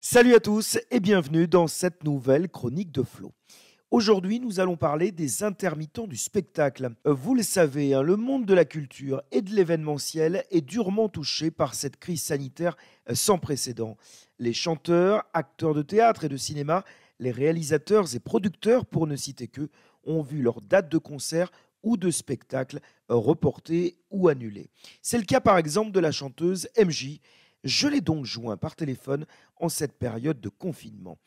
Salut à tous et bienvenue dans cette nouvelle chronique de Flo. Aujourd'hui, nous allons parler des intermittents du spectacle. Vous le savez, hein, le monde de la culture et de l'événementiel est durement touché par cette crise sanitaire sans précédent. Les chanteurs, acteurs de théâtre et de cinéma, les réalisateurs et producteurs, pour ne citer qu'eux, ont vu leurs dates de concert ou de spectacle reportées ou annulées. C'est le cas par exemple de la chanteuse MJ. Je l'ai donc joint par téléphone en cette période de confinement.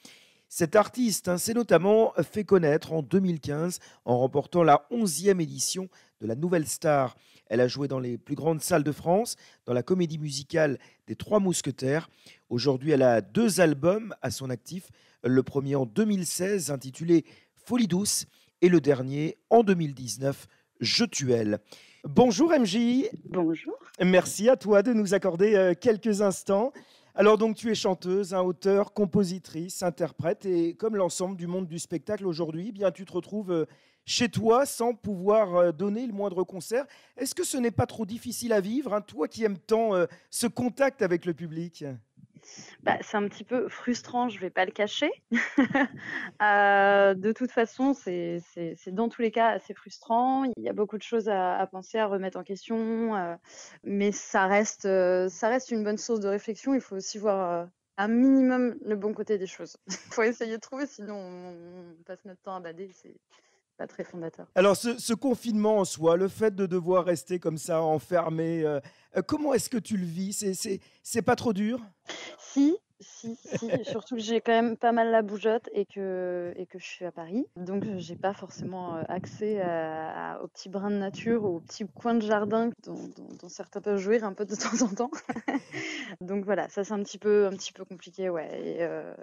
Cet artiste, s'est notamment fait connaître en 2015 en remportant la 11e édition de la Nouvelle Star. Elle a joué dans les plus grandes salles de France, dans la comédie musicale des Trois Mousquetaires. Aujourd'hui, elle a deux albums à son actif. Le premier en 2016 intitulé Folie douce et le dernier en 2019, Je tue elle. Bonjour MJ, Bonjour. merci à toi de nous accorder quelques instants. Alors donc tu es chanteuse, auteure, compositrice, interprète et comme l'ensemble du monde du spectacle aujourd'hui, eh bien tu te retrouves chez toi sans pouvoir donner le moindre concert. Est-ce que ce n'est pas trop difficile à vivre, toi qui aimes tant ce contact avec le public? C'est un petit peu frustrant, je vais pas le cacher. De toute façon, c'est dans tous les cas assez frustrant. Il y a beaucoup de choses à penser, à remettre en question, mais ça reste une bonne source de réflexion. Il faut aussi voir, un minimum le bon côté des choses. Faut essayer de trouver, sinon on passe notre temps à bader, c'est pas très fondateur. Alors ce confinement en soi, le fait de devoir rester comme ça enfermé, comment est-ce que tu le vis? C'est pas trop dur? Si, si, surtout que j'ai quand même pas mal la bougeotte et que je suis à Paris. Donc j'ai pas forcément, accès aux petits brins de nature ou aux petits coins de jardin dont certains peuvent jouir un peu de temps en temps. Donc voilà, ça c'est un petit peu compliqué, ouais,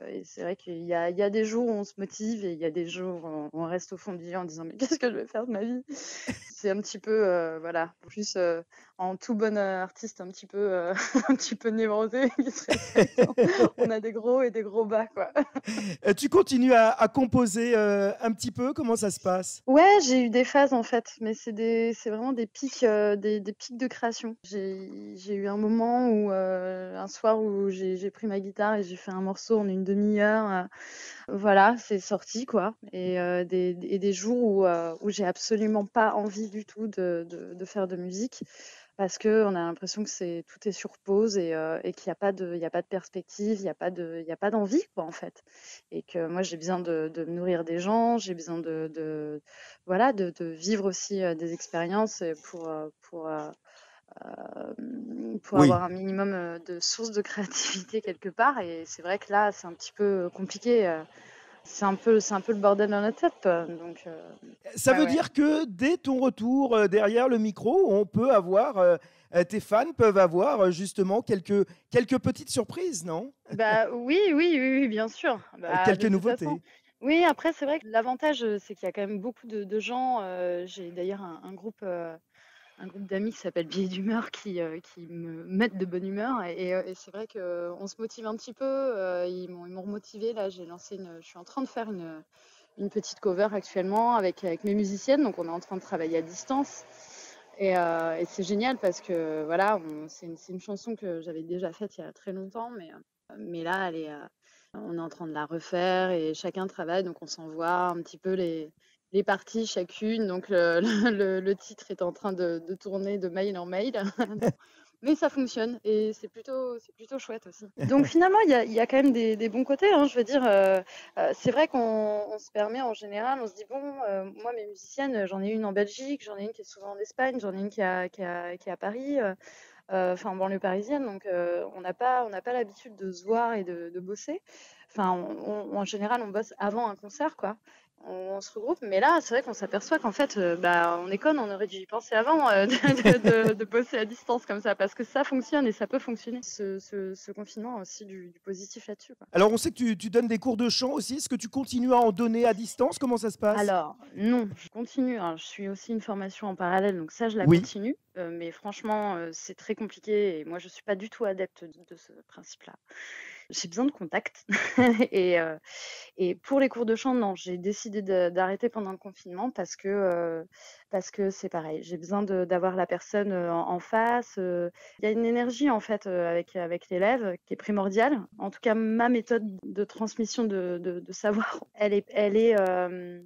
et c'est vrai qu'il y a des jours où on se motive et il y a des jours où on reste au fond du lit en disant: «Mais qu'est-ce que je vais faire de ma vie?» C'est un petit peu, voilà, plus, en tout bon, artiste un petit peu, un petit peu névrosé qui se respecte. On a des gros et des gros bas, quoi. Tu continues à composer un petit peu? Comment ça se passe? Ouais, j'ai eu des phases en fait, mais c'est vraiment des pics, des pics de création. J'ai eu un moment où, un soir où j'ai pris ma guitare et j'ai fait un morceau en une demi-heure, voilà, c'est sorti quoi, et des jours où j'ai absolument pas envie du tout de faire de musique parce qu'on a l'impression que tout est sur pause et qu'il y a pas de perspective, il y a pas d'envie quoi, en fait, et que moi j'ai besoin de me nourrir des gens, j'ai besoin voilà, de vivre aussi, des expériences, pour Oui. avoir un minimum, de sources de créativité quelque part, et c'est vrai que là, c'est un petit peu compliqué, c'est un peu le bordel dans la tête, donc Ça ouais, veut ouais. dire que dès ton retour, derrière le micro, on peut avoir, tes fans peuvent avoir, justement quelques petites surprises, non? Bah, oui, oui, oui, oui, bien sûr. Bah, de Quelques toute façon, nouveautés? oui, après, c'est vrai que l'avantage, c'est qu'il y a quand même beaucoup de gens, j'ai d'ailleurs un groupe d'amis qui s'appelle Billets d'humeur qui me mettent de bonne humeur, et c'est vrai qu'on se motive un petit peu, ils m'ont remotivée. Là, je suis en train de faire une petite cover actuellement avec mes musiciennes, donc on est en train de travailler à distance, et c'est génial parce que voilà, c'est une chanson que j'avais déjà faite il y a très longtemps, mais là, on est en train de la refaire et chacun travaille, donc on s'envoie un petit peu les parties chacune. Donc le titre est en train de tourner de mail en mail. Mais ça fonctionne et c'est plutôt chouette aussi. Donc finalement, il y a quand même des bons côtés, hein. Je veux dire, c'est vrai qu'on se permet en général, on se dit: «Bon, moi mes musiciennes, j'en ai une en Belgique, j'en ai une qui est souvent en Espagne, j'en ai une qui est à Paris», enfin en banlieue parisienne, donc on n'a pas l'habitude de se voir et de bosser. Enfin, en général, on bosse avant un concert, quoi. On se regroupe, mais là, c'est vrai qu'on s'aperçoit qu'en fait, on est conne, on aurait dû y penser avant, de bosser à distance comme ça, parce que ça fonctionne et ça peut fonctionner. Ce confinement a aussi du positif là-dessus, quoi. Alors on sait que tu donnes des cours de chant aussi. Est-ce que tu continues à en donner à distance? Comment ça se passe? Alors non, je continue. Alors je suis aussi une formation en parallèle, donc ça je la Oui. continue, mais franchement, c'est très compliqué et moi je suis pas du tout adepte de ce principe-là. J'ai besoin de contact et heu et pour les cours de chant, non, j'ai décidé d'arrêter pendant le confinement parce que c'est pareil, j'ai besoin d'avoir la personne, en face, il y a une énergie en fait, avec l'élève qui est primordiale. En tout cas, ma méthode de transmission de savoir, elle est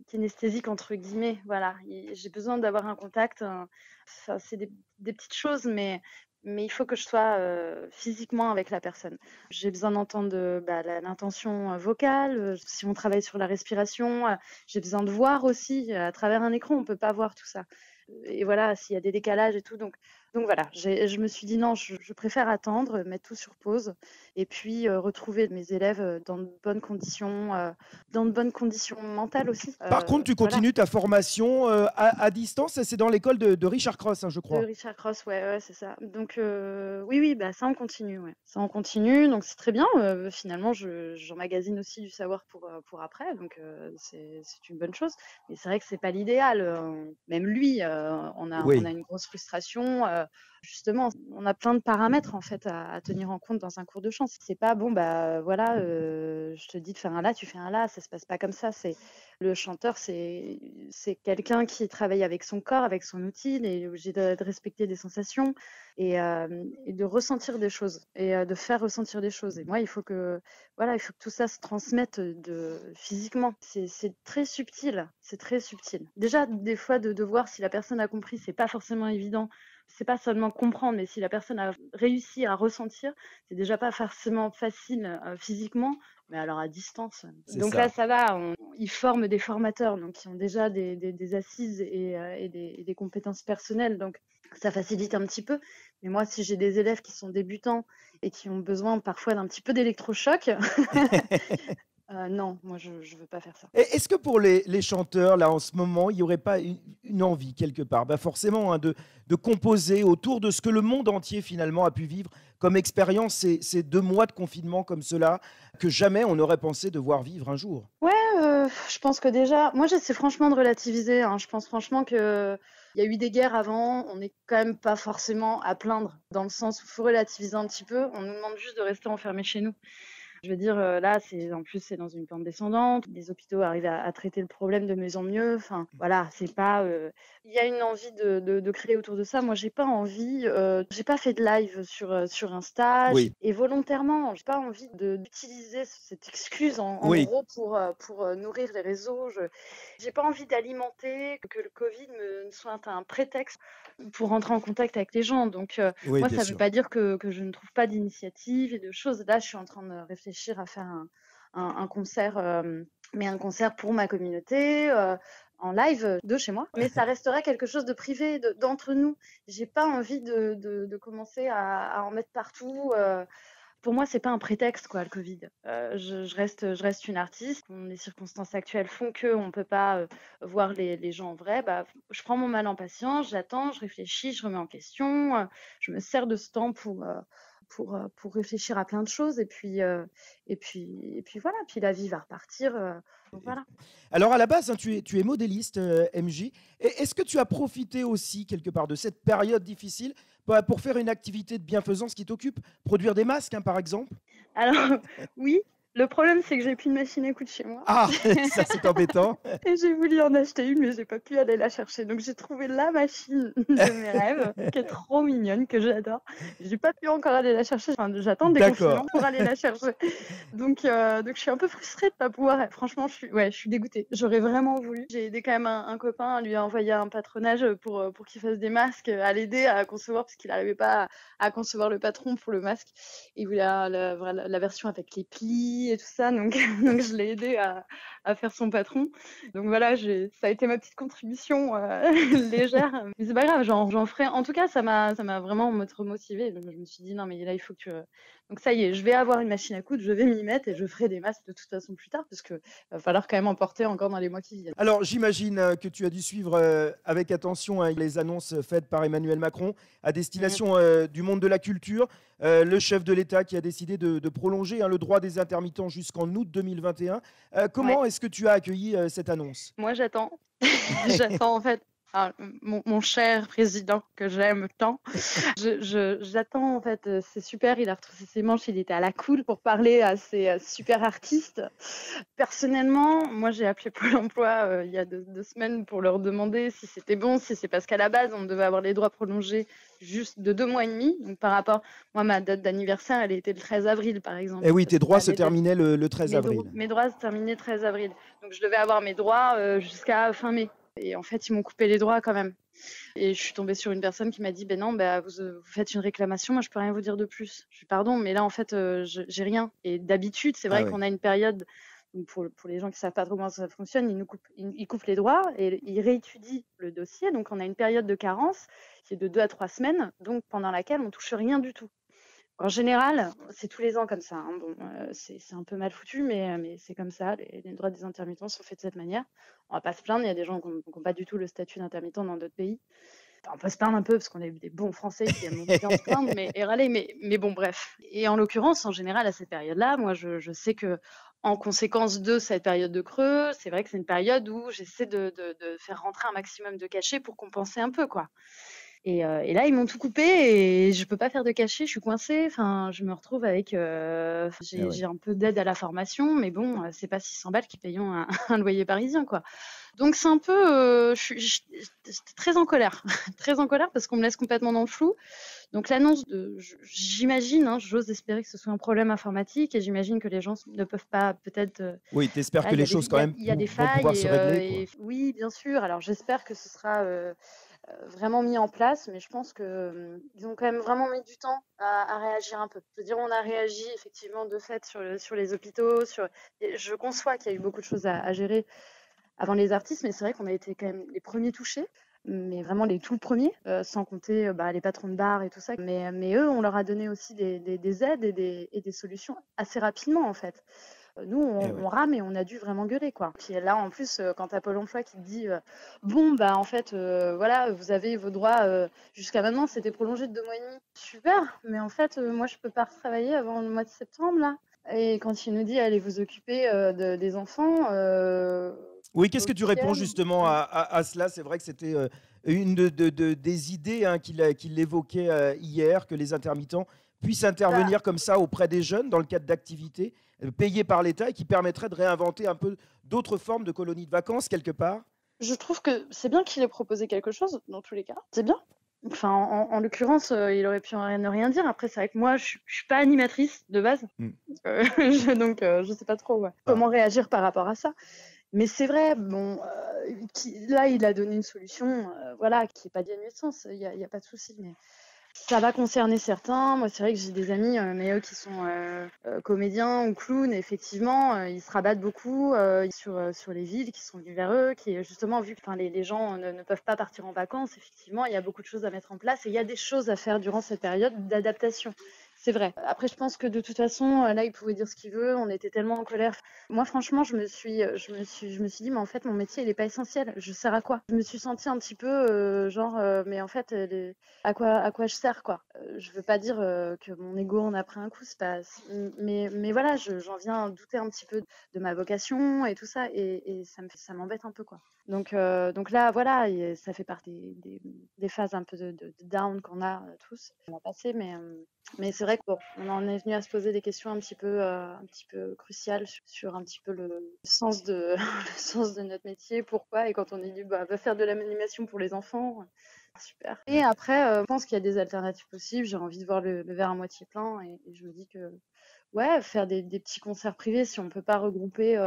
«kinesthésique» entre guillemets, voilà. J'ai besoin d'avoir un contact, enfin, c'est des petites choses, mais il faut que je sois, physiquement avec la personne. J'ai besoin d'entendre, l'intention, vocale, si on travaille sur la respiration, j'ai besoin de voir aussi, à travers un écran, on peut pas voir tout ça. Et voilà, s'il y a des décalages et tout, donc voilà, je me suis dit: «Non, je préfère attendre, mettre tout sur pause et puis, retrouver mes élèves, dans de bonnes conditions mentales aussi». Par contre, tu Voilà. continues ta formation à distance, c'est dans l'école de Richard Cross, hein, je De crois. Richard Cross, ouais, ouais, c'est ça. Donc oui, oui, bah, ça on continue, ouais. Ça on continue, donc c'est très bien, finalement j'emmagasine aussi du savoir pour après, donc c'est une bonne chose. Mais c'est vrai que c'est pas l'idéal, même lui, on a Oui. une grosse frustration, justement, on a plein de paramètres en fait à tenir en compte dans un cours de chant. C'est pas bon, bah, voilà, je te dis de faire un la, tu fais un la, ça se passe pas comme ça. C'est le chanteur, c'est quelqu'un qui travaille avec son corps, avec son outil, il est obligé de respecter des sensations et de ressentir des choses et de faire ressentir des choses. Et moi, il faut que voilà, il faut que tout ça se transmette, physiquement. C'est très subtil, c'est très subtil. Déjà, des fois, de voir si la personne a compris, c'est pas forcément évident. C'est pas seulement comprendre, mais si la personne a réussi à ressentir, c'est déjà pas forcément facile, physiquement, mais alors à distance. C'est Donc là, ça. ça va, ils forment des formateurs, donc qui ont déjà des assises et des compétences personnelles, donc ça facilite un petit peu. Mais moi, si j'ai des élèves qui sont débutants et qui ont besoin parfois d'un petit peu d'électrochoc, non, moi je veux pas faire ça. Et est-ce que pour les chanteurs, là, en ce moment, il n'y aurait pas une envie quelque part, bah, forcément, hein, de composer autour de ce que le monde entier, finalement, a pu vivre comme expérience ces 2 mois de confinement comme cela, que jamais on n'aurait pensé devoir vivre un jour? Ouais, je pense que déjà moi j'essaie franchement de relativiser, hein. Je pense franchement qu'il y a eu des guerres avant, on n'est quand même pas forcément à plaindre, dans le sens où il faut relativiser un petit peu. On nous demande juste de rester enfermés chez nous. Je veux dire, là, c'est dans une pente descendante. Les hôpitaux arrivent à traiter le problème de mieux en mieux. Enfin, voilà, c'est pas, il y a une envie de créer autour de ça. Moi, j'ai pas fait de live sur Insta Oui, et volontairement, j'ai pas envie d'utiliser cette excuse en oui, gros pour, nourrir les réseaux. J'ai pas envie d'alimenter, que le covid me soit un prétexte pour rentrer en contact avec les gens. Donc oui, moi, bien ça veut sûr. pas dire que je ne trouve pas d'initiative et de choses. Là, je suis en train de réfléchir à faire un concert, mais un concert pour ma communauté, en live, de chez moi. Mais ça resterait quelque chose de privé, d'entre nous. J'ai pas envie de commencer à en mettre partout. Pour moi, c'est pas un prétexte quoi, le covid. Je reste une artiste. Les circonstances actuelles font qu'on peut pas, voir les gens en vrai. Bah, je prends mon mal en patience, j'attends, je réfléchis, je remets en question, je me sers de ce temps pour réfléchir à plein de choses et puis voilà, puis la vie va repartir, donc voilà. Alors à la base, hein, tu es modéliste, MJ. Est-ce que tu as profité aussi quelque part de cette période difficile, bah, pour faire une activité de bienfaisance qui t'occupe? Produire des masques, hein, par exemple? Alors oui, le problème, c'est que j'ai plus de machine à coudre chez moi. Ah! Ça, c'est embêtant. Et j'ai voulu en acheter une, mais j'ai pas pu aller la chercher. Donc j'ai trouvé la machine de mes rêves, qui est trop mignonne, que j'adore. J'ai pas pu encore aller la chercher, enfin, j'attends le D'accord. déconfinement pour aller la chercher. Donc je suis un peu frustrée de pas pouvoir, franchement, je suis dégoûtée. J'aurais vraiment voulu. J'ai aidé quand même un copain à lui envoyer un patronage, pour qu'il fasse des masques, à l'aider à concevoir, parce qu'il n'arrivait pas à concevoir le patron pour le masque. Il voulait voilà, la version avec les plis et tout ça, donc donc je l'ai aidé à faire son patron. Donc voilà, ça a été ma petite contribution, légère, mais c'est pas grave, j'en ferai. En tout cas, ça m'a vraiment remotivée. Donc je me suis dit: «Non, mais là, il faut que». Donc ça y est, je vais avoir une machine à coudre, je vais m'y mettre et je ferai des masques de toute façon plus tard, parce que va falloir quand même en porter encore dans les mois qui viennent. Alors j'imagine, que tu as dû suivre, avec attention, hein, les annonces faites par Emmanuel Macron à Mmh. destination, du monde de la culture. Le chef de l'État qui a décidé de prolonger, hein, le droit des intermittents jusqu'en août 2021. Ouais, Comment est-ce que tu as accueilli, cette annonce? moi j'attends. J'attends en fait. Ah, mon cher président que j'aime tant. J'attends en fait, c'est super, il a retroussé ses manches, il était à la cool pour parler à ces, super artistes. Personnellement, moi j'ai appelé Pôle emploi, il y a 2 semaines pour leur demander si c'était bon, si c'est parce qu'à la base on devait avoir les droits prolongés juste de 2 mois et demi. Donc par rapport moi ma date d'anniversaire, elle était le 13 avril par Eh exemple. oui, tes droits Bah, se terminaient le 13 avril. mes droits se terminaient 13 avril. Donc je devais avoir mes droits, jusqu'à fin mai et en fait, ils m'ont coupé les droits quand même et je suis tombée sur une personne qui m'a dit: «Beh non, bah, vous faites une réclamation, moi je peux rien vous dire de plus». Je lui «Pardon, mais là en fait, je j'ai rien» et d'habitude, c'est Ah vrai oui. qu'on a une période donc pour les gens qui savent pas trop comment ça fonctionne, ils coupent les droits et ils réétudient le dossier. Donc on a une période de carence qui est de 2 à 3 semaines, donc pendant laquelle on touche rien du tout. En général, c'est tous les ans comme ça, hein. Bon, c'est un peu mal foutu, mais c'est comme ça. Les droits des intermittents sont faits de cette manière. On va pas se plaindre, il y a des gens qui ont pas du tout le statut d'intermittent dans d'autres pays. Enfin, on peut se plaindre un peu parce qu'on a eu des bons Français qui aiment bien se plaindre et râler, mais bon, bref. Et en l'occurrence, en général, à cette période-là, moi, je sais que en conséquence de cette période de creux, c'est vrai que c'est une période où j'essaie de faire rentrer un maximum de cachets pour compenser un peu, quoi. Et là, ils m'ont tout coupé et je peux pas faire de cachet, je suis coincée. Enfin, je me retrouve avec, Ah j'ai oui. un peu d'aide à la formation, mais bon, c'est pas 600 balles qui payons un un loyer parisien, quoi. Donc c'est un peu, j'étais très en colère, très en colère parce qu'on me laisse complètement dans le flou. Donc l'annonce de j'imagine, hein, j'ose espérer que ce soit un problème informatique et j'imagine que les gens ne peuvent pas peut-être, Oui, tu espères voilà, que les choses quand même il y a des vont failles pouvoir se régler, et quoi. oui, bien sûr. Alors j'espère que ce sera, vraiment mis en place, mais je pense que, ils ont quand même vraiment mis du temps à réagir un peu. Je veux dire, on a réagi effectivement de fait sur les hôpitaux, et je conçois qu'il y a eu beaucoup de choses à gérer avant les artistes, mais c'est vrai qu'on a été quand même les premiers touchés, mais vraiment les tout premiers, sans compter, bah, les patrons de bar et tout ça. Mais eux, on leur a donné aussi des aides et des solutions assez rapidement, en fait. Nous, Eh oui. on rame et on a dû vraiment gueuler, quoi. Puis là, en plus, quand tu as Pôle emploi qui te dit, «Bon, bah, en fait, voilà, vous avez vos droits, jusqu'à maintenant, c'était prolongé de 2 mois et demi». Super, mais en fait, moi, je peux pas retravailler avant le mois de septembre, là. Et quand il nous dit: «Allez vous occuper, des enfants», Oui, qu'est-ce que tu OK. réponds justement à cela? C'est vrai que c'était, une des idées, hein, qu'il évoquait, hier, que les intermittents puissent Bah, intervenir comme ça auprès des jeunes dans le cadre d'activités, payées par l'État et qui permettraient de réinventer un peu d'autres formes de colonies de vacances quelque part? je trouve que c'est bien qu'il ait proposé quelque chose, dans tous les cas, c'est bien. Enfin, en l'occurrence, il aurait pu ne rien dire. Après, c'est vrai que moi, je suis pas animatrice de base, Mmh. je sais pas trop, ouais, Ah. comment réagir par rapport à ça. Mais c'est vrai, bon, là, il a donné une solution, voilà, qui est pas dénuée de sens, il y a pas de souci, mais ça va concerner certains. Moi, c'est vrai que j'ai des amis, mais eux qui sont, comédiens ou clowns et effectivement, ils se rabattent beaucoup, sur les villes qui sont venues vers eux, qui, justement, vu que enfin les gens ne peuvent pas partir en vacances, effectivement, il y a beaucoup de choses à mettre en place et il y a des choses à faire durant cette période d'adaptation. C'est vrai. Après, je pense que de toute façon, là, il pouvait dire ce qu'il veut, on était tellement en colère. Moi, franchement, je me suis dit: «Mais en fait, mon métier, il est pas essentiel. Je sers à quoi?» Je me suis sentie un petit peu, genre, mais en fait, les à quoi je sers, quoi. Je veux pas dire, que mon ego en a pris un coup, c'est pas mais voilà, j'en viens à douter un petit peu de ma vocation et tout ça et ça m'embête un peu, quoi. Donc là, voilà et ça fait partie des phases un peu de down qu'on a, tous. On va passer mais c'est vrai que bon, on en est venu à se poser des questions un petit peu cruciales sur un petit peu le sens de le sens de notre métier, pourquoi et quand on est dit: «Bah, va faire de l'animation pour les enfants». Super. Et après, je pense qu'il y a des alternatives possibles. J'ai envie de voir le verre à moitié plein et je me dis que, ouais, faire des petits concerts privés, si on peut pas regrouper,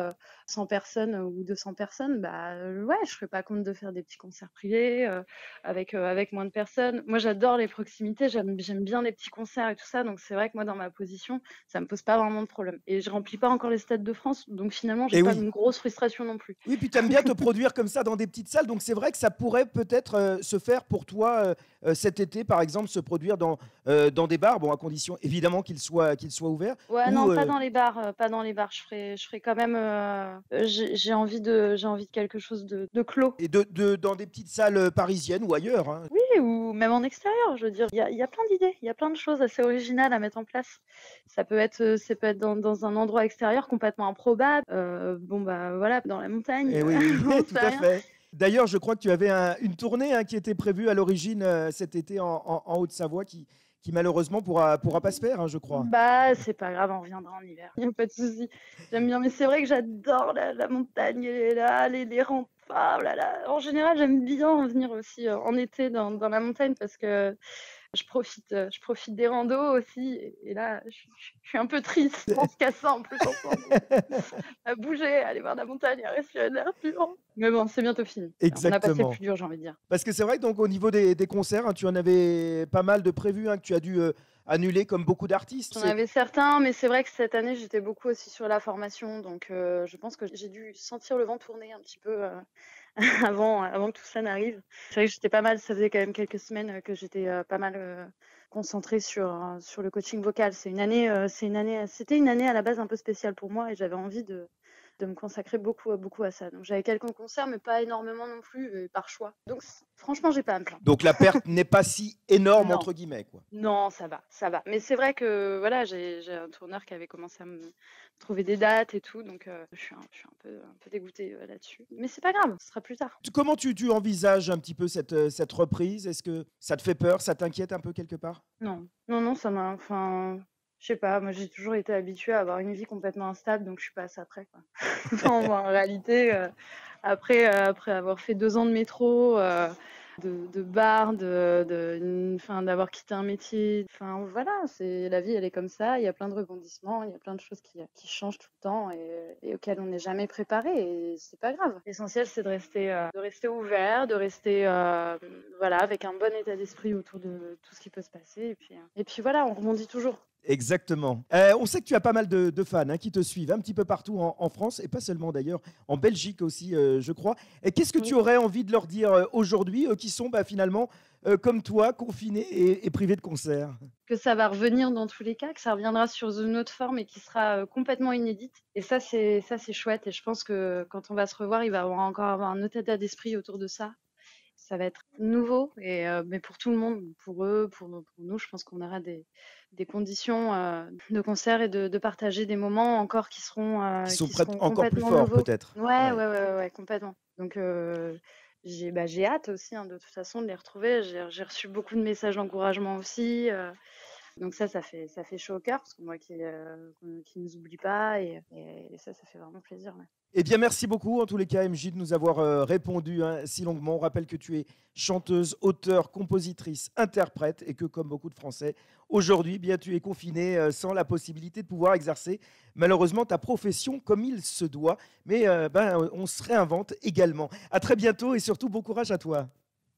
100 personnes ou 200 personnes, bah, ouais, je serais pas contre de faire des petits concerts privés, avec moins de personnes. Moi, j'adore les proximités, j'aime bien les petits concerts et tout ça, donc c'est vrai que moi, dans ma position, ça me pose pas vraiment de problème et je remplis pas encore les stades de France, donc finalement, j'ai Et pas oui. une grosse frustration non plus. Oui, puis tu aimes bien te produire comme ça dans des petites salles, donc c'est vrai que ça pourrait peut-être, se faire pour toi, cet été, par exemple, se produire dans des bars, bon, à condition évidemment qu'ils soient ouverts Ouais, ou, non, pas dans les bars, pas dans les bars. Je ferai quand même, j'ai envie de quelque chose de clos. et dans des petites salles, parisiennes ou ailleurs, hein. Oui, ou même en extérieur, je veux dire, il y a plein d'idées, il y a plein de choses assez originales à mettre en place. Ça peut être dans un endroit extérieur complètement improbable, bon, bah, voilà, dans la montagne, Et oui, oui, j'en tout sais à rien. fait. D'ailleurs, je crois que tu avais une tournée qui était prévue à l'origine cet été en Haute-Savoie qui malheureusement pourra pas se faire, je crois. Bah, c'est pas grave, on reviendra en hiver. Il y a pas de souci. J'aime bien, mais c'est vrai que j'adore la montagne et là, les remparts. Oh là là. En général, j'aime bien venir aussi en été dans la montagne parce que je profite des randos aussi. Et là, je suis un peu triste en se cassant en plus ensemble. À bouger, à aller voir la montagne, à respirer de l'air pur. Mais bon, c'est bientôt fini. On a passé le Exactement. plus dur, j'ai envie de dire. Parce que c'est vrai que donc au niveau des concerts, tu en avais pas mal de prévus que tu as dû annuler comme beaucoup d'artistes. J'en avais certains, mais c'est vrai que cette année, j'étais beaucoup aussi sur la formation. Donc, je pense que j'ai dû sentir le vent tourner un petit peu avant que tout ça n'arrive. C'est vrai que j'étais pas mal, ça faisait quand même quelques semaines que j'étais pas mal concentrée sur le coaching vocal. C'était une année à la base un peu spéciale pour moi et j'avais envie de me consacrer beaucoup à ça. Donc j'avais quelques concerts, mais pas énormément non plus, par choix. Donc franchement, j'ai pas à me plaindre. Donc la perte n'est pas si énorme, Non. entre guillemets, quoi. Non, ça va. Mais c'est vrai que voilà, j'ai un tourneur qui avait commencé à me trouver des dates et tout, donc je suis un peu dégoûtée là-dessus. Mais c'est pas grave, ce sera plus tard. Comment tu envisages un petit peu cette reprise? Est-ce que ça te fait peur, ça t'inquiète un peu quelque part? Non, ça m'a, enfin, je sais pas, moi j'ai toujours été habituée à avoir une vie complètement instable, donc je suis pas à ça près, quoi. Non, en réalité, après avoir fait 2 ans de métro, de bar, d'avoir quitté un métier, enfin voilà, la vie elle est comme ça, il y a plein de rebondissements, il y a plein de choses qui changent tout le temps et auxquelles on n'est jamais préparé et c'est pas grave. L'essentiel c'est de rester ouvert, de rester voilà, avec un bon état d'esprit autour de tout ce qui peut se passer et puis voilà, on rebondit toujours. Exactement. On sait que tu as pas mal de fans qui te suivent un petit peu partout en France et pas seulement d'ailleurs, en Belgique aussi, je crois. Et qu'est-ce que tu aurais envie de leur dire aujourd'hui, qui sont finalement, comme toi, confinés et privés de concerts? Que ça va revenir dans tous les cas, que ça reviendra sur une autre forme et qui sera complètement inédite. Et ça, c'est chouette. Et je pense que quand on va se revoir, il va encore avoir un autre état d'esprit autour de ça. Ça va être nouveau, mais pour tout le monde, pour eux, pour nous, je pense qu'on aura des conditions de concert et de partager des moments encore qui seront Encore plus complètement forts nouveaux. peut-être. Ouais, complètement. Donc j'ai hâte aussi de toute façon de les retrouver. J'ai reçu beaucoup de messages d'encouragement aussi. Donc ça fait chaud au cœur parce que moi qui nous oublie pas et ça fait vraiment plaisir. Ouais. Eh bien, merci beaucoup, en tous les cas, MJ, de nous avoir répondu si longuement. On rappelle que tu es chanteuse, auteure, compositrice, interprète et que, comme beaucoup de Français, aujourd'hui, tu es confinée sans la possibilité de pouvoir exercer, malheureusement, ta profession comme il se doit. Mais on se réinvente également. À très bientôt et surtout, bon courage à toi.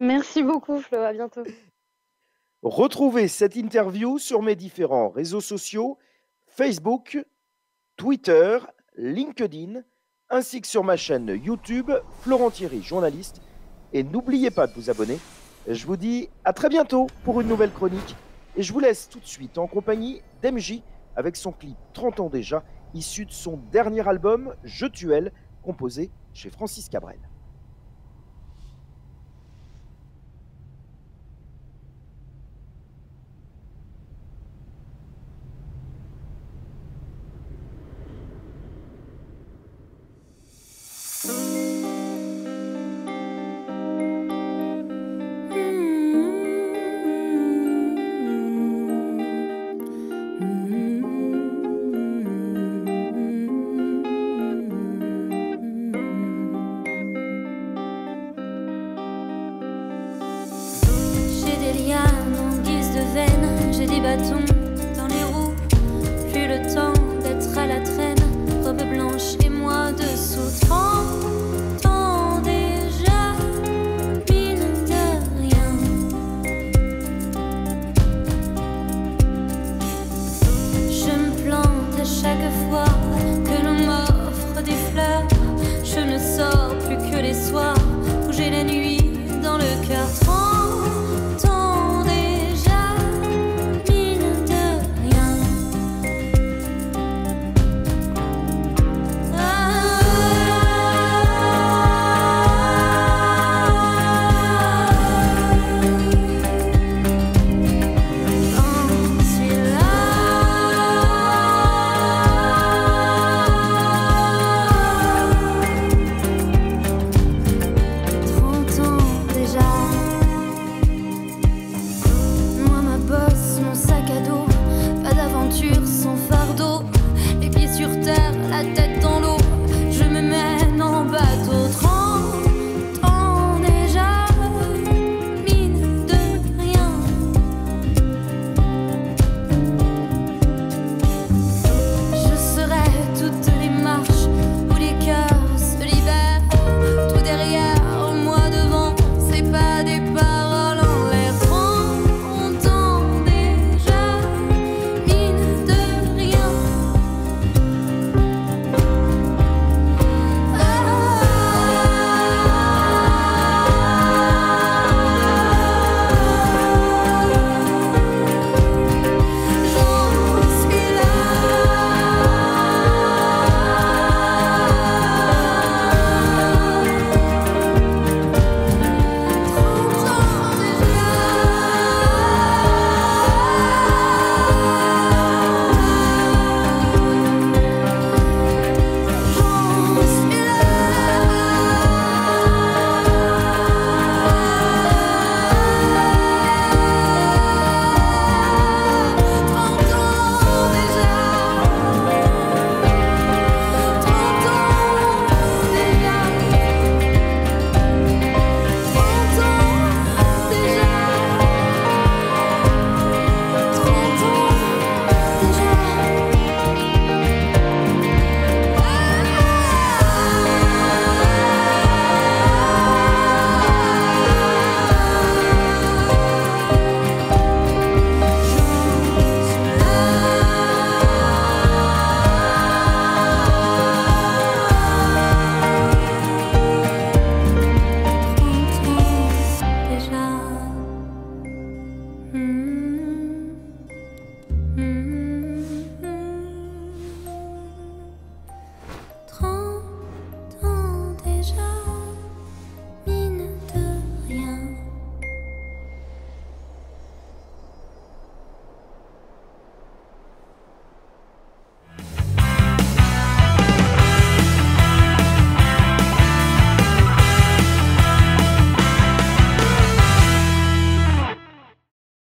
Merci beaucoup, Flo. À bientôt. Retrouvez cette interview sur mes différents réseaux sociaux, Facebook, Twitter, LinkedIn, ainsi que sur ma chaîne YouTube, Florent Thierry, journaliste. Et n'oubliez pas de vous abonner. Je vous dis à très bientôt pour une nouvelle chronique. Et je vous laisse tout de suite en compagnie d'MJ avec son clip 30 ans déjà, issu de son dernier album, Je tue elle, composé chez Francis Cabrel. J'ai des bâtons dans les roues, plus le temps d'être à la traîne, robe blanche et moi dessous. 30 ans déjà, mine de rien. Je me plante à chaque fois que l'on m'offre des fleurs. Je ne sors plus que les soirs.